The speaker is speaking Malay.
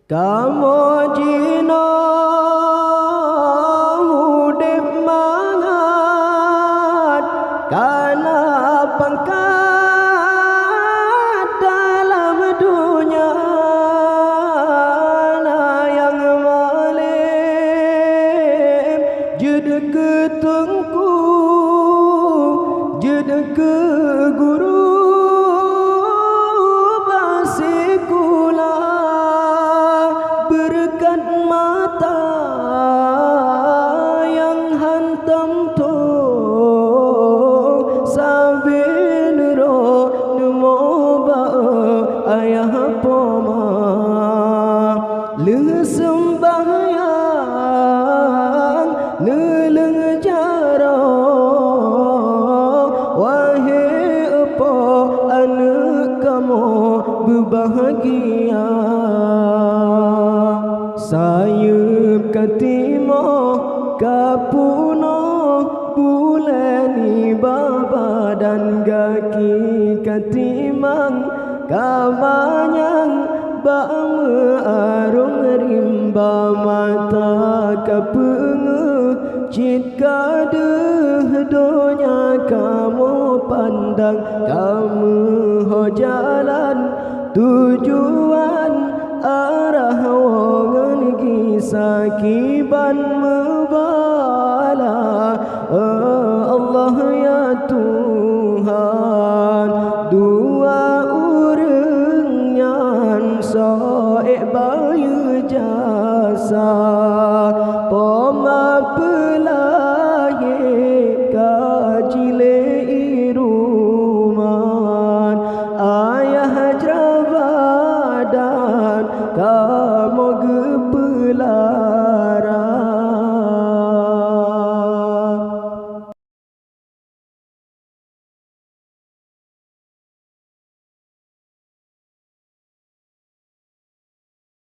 Kamu jino udip mangat karena pangkat dalam dunia yang malim jeda ketengku jeda ke guru berkat mata yang hantam tu sabin ro nemo ba ayah poma le sembahyang neleng jaro wahai apa anak kamu berbahagia. Sayup katimo kapuno bulani baba dan gaki katimang kamanyang bame arung rimba mata kapenge jika donya kamu pandang kamu ho jalan tujuan arah wongan kisakiban mubala Allah ya Tuhan dua urang soek bayu jasa poma pelaye kajile iruman ayah jrabadan kamu gepela